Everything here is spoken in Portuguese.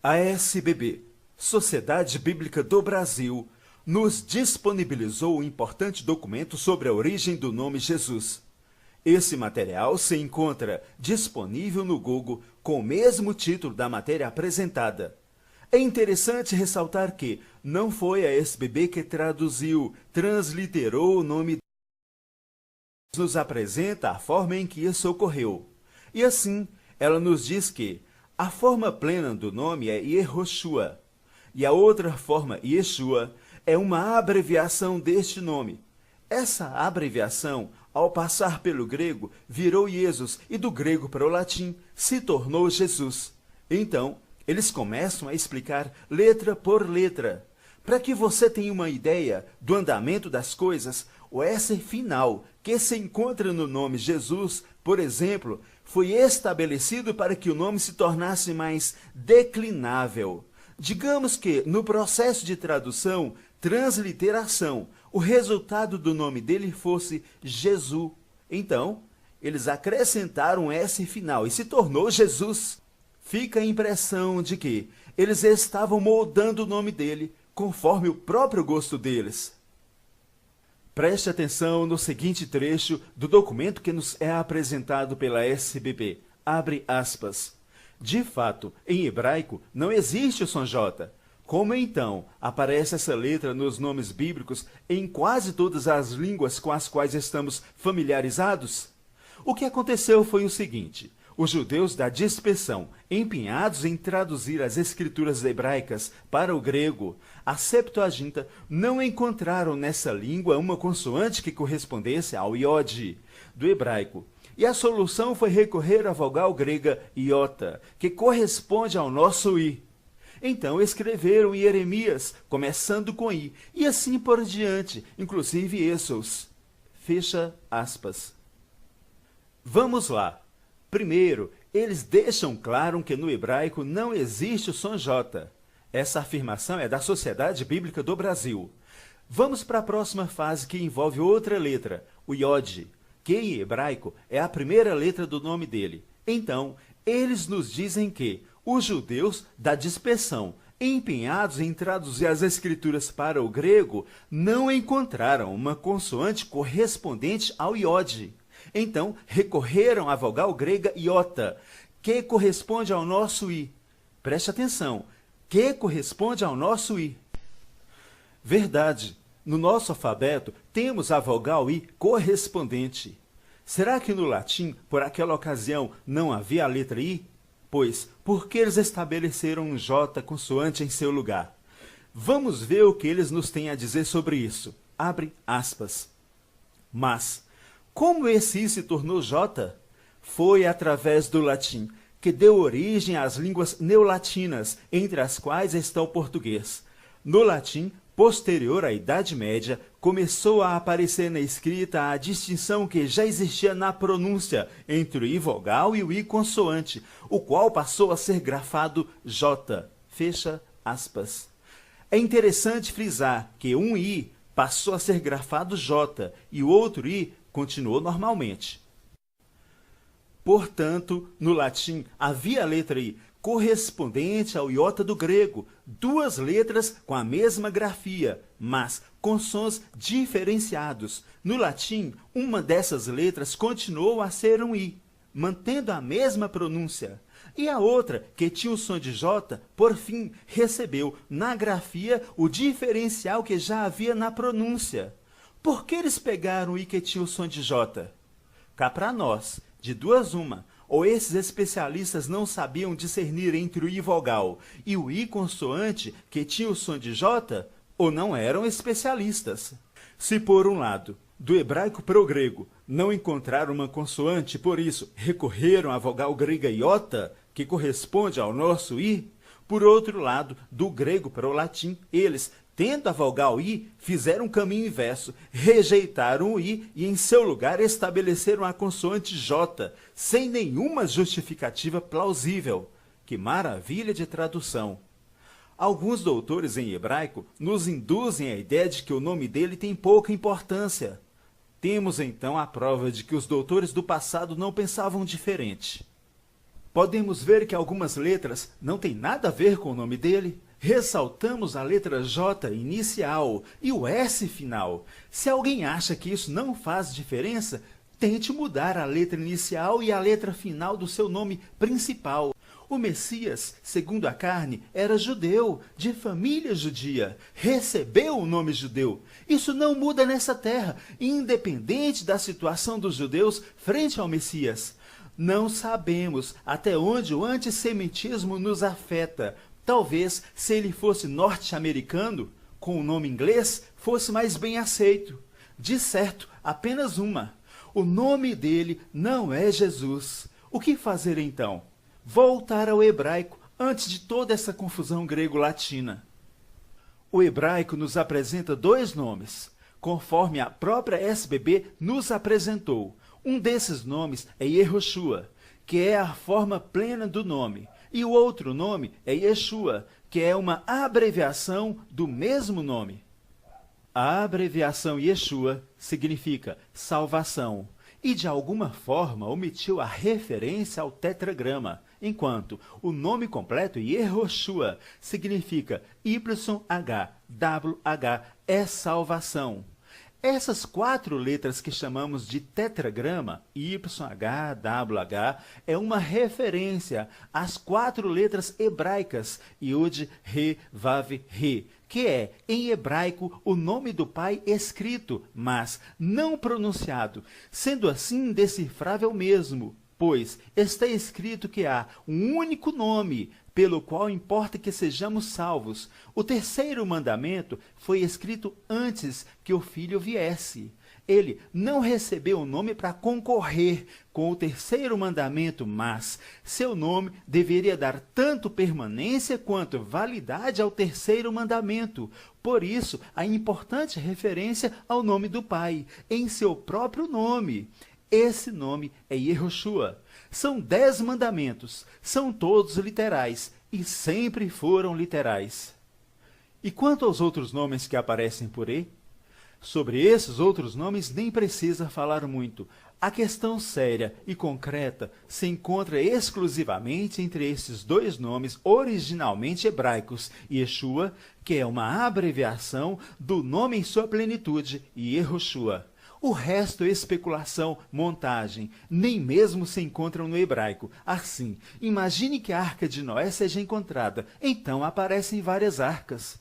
A SBB, Sociedade Bíblica do Brasil, nos disponibilizou um importante documento sobre a origem do nome Jesus. Esse material se encontra disponível no Google com o mesmo título da matéria apresentada. É interessante ressaltar que não foi a SBB que traduziu, transliterou o nome. Nos apresenta a forma em que isso ocorreu. E assim, ela nos diz que a forma plena do nome é Yehoshua, e a outra forma, Yeshua, é uma abreviação deste nome. Essa abreviação, ao passar pelo grego, virou Jesus, e do grego para o latim, se tornou Jesus. Então, eles começam a explicar letra por letra. Para que você tenha uma ideia do andamento das coisas, o S final, que se encontra no nome Jesus, por exemplo, foi estabelecido para que o nome se tornasse mais declinável. Digamos que, no processo de tradução, transliteração, o resultado do nome dele fosse Jesus. Então, eles acrescentaram um S final e se tornou Jesus. Fica a impressão de que eles estavam moldando o nome dele conforme o próprio gosto deles. Preste atenção no seguinte trecho do documento que nos é apresentado pela SBB. Abre aspas. De fato, em hebraico não existe o som J. Como então aparece essa letra nos nomes bíblicos em quase todas as línguas com as quais estamos familiarizados? O que aconteceu foi o seguinte. Os judeus da dispersão, empenhados em traduzir as escrituras hebraicas para o grego, a Septuaginta, não encontraram nessa língua uma consoante que correspondesse ao iode do hebraico. E a solução foi recorrer à vogal grega iota, que corresponde ao nosso i. Então escreveram em Jeremias, começando com i, e assim por diante, inclusive essos. Fecha aspas. Vamos lá. Primeiro, eles deixam claro que no hebraico não existe o som J. Essa afirmação é da Sociedade Bíblica do Brasil. Vamos para a próxima fase que envolve outra letra, o iode, que em hebraico é a primeira letra do nome dele. Então, eles nos dizem que os judeus da dispersão, empenhados em traduzir as escrituras para o grego, não encontraram uma consoante correspondente ao iode. Então, recorreram à vogal grega iota, que corresponde ao nosso i. Preste atenção, que corresponde ao nosso i. Verdade, no nosso alfabeto temos a vogal i correspondente. Será que no latim, por aquela ocasião, não havia a letra i? Pois, por que eles estabeleceram um j consoante em seu lugar? Vamos ver o que eles nos têm a dizer sobre isso. Abre aspas. Mas, como esse i se tornou j? Foi através do latim, que deu origem às línguas neolatinas, entre as quais está o português. No latim, posterior à Idade Média, começou a aparecer na escrita a distinção que já existia na pronúncia entre o i vogal e o i consoante, o qual passou a ser grafado j. Fecha aspas. É interessante frisar que um i passou a ser grafado j e o outro i continuou normalmente. Portanto, no latim havia a letra i correspondente ao iota do grego, duas letras com a mesma grafia, mas com sons diferenciados. No latim, uma dessas letras continuou a ser um i, mantendo a mesma pronúncia. E a outra, que tinha o som de j, por fim, recebeu na grafia o diferencial que já havia na pronúncia. Por que eles pegaram o i que tinha o som de j? Cá para nós, de duas uma, ou esses especialistas não sabiam discernir entre o i vogal e o i consoante que tinha o som de j, ou não eram especialistas. Se por um lado, do hebraico para o grego, não encontraram uma consoante, por isso recorreram à vogal grega iota, que corresponde ao nosso i, por outro lado, do grego para o latim, eles, tendo a vogal i, fizeram o caminho inverso, rejeitaram o i e em seu lugar estabeleceram a consoante j, sem nenhuma justificativa plausível. Que maravilha de tradução! Alguns doutores em hebraico nos induzem à ideia de que o nome dele tem pouca importância. Temos então a prova de que os doutores do passado não pensavam diferente. Podemos ver que algumas letras não têm nada a ver com o nome dele. Ressaltamos a letra J inicial e o S final. Se alguém acha que isso não faz diferença, tente mudar a letra inicial e a letra final do seu nome principal. O Messias, segundo a carne, era judeu, de família judia, recebeu o nome judeu. Isso não muda nessa terra, independente da situação dos judeus frente ao Messias. Não sabemos até onde o antissemitismo nos afeta. Talvez, se ele fosse norte-americano, com o nome inglês, fosse mais bem aceito. De certo, apenas uma. O nome dele não é Jesus. O que fazer então? Voltar ao hebraico antes de toda essa confusão grego-latina. O hebraico nos apresenta dois nomes, conforme a própria SBB nos apresentou. Um desses nomes é Yehoshua, que é a forma plena do nome, e o outro nome é Yeshua, que é uma abreviação do mesmo nome. A abreviação Yeshua significa salvação, e de alguma forma omitiu a referência ao tetragrama, enquanto o nome completo Yehoshua significa YHWH, é salvação. Essas 4 letras que chamamos de tetragrama, YHWH, é uma referência às 4 letras hebraicas, Yud, Re, Vav, Re, que é, em hebraico, o nome do Pai escrito, mas não pronunciado, sendo assim indecifrável mesmo, pois está escrito que há um único nome, pelo qual importa que sejamos salvos. O terceiro mandamento foi escrito antes que o Filho viesse. Ele não recebeu o nome para concorrer com o terceiro mandamento, mas seu nome deveria dar tanto permanência quanto validade ao terceiro mandamento. Por isso, a importante referência ao nome do Pai, em seu próprio nome. Esse nome é Yehoshua. São 10 mandamentos, são todos literais e sempre foram literais. E quanto aos outros nomes que aparecem por aí? Sobre esses outros nomes nem precisa falar muito. A questão séria e concreta se encontra exclusivamente entre esses 2 nomes originalmente hebraicos, Yeshua, que é uma abreviação do nome em sua plenitude, e Yehoshua. O resto é especulação, montagem, nem mesmo se encontram no hebraico. Assim, imagine que a Arca de Noé seja encontrada, então aparecem várias arcas.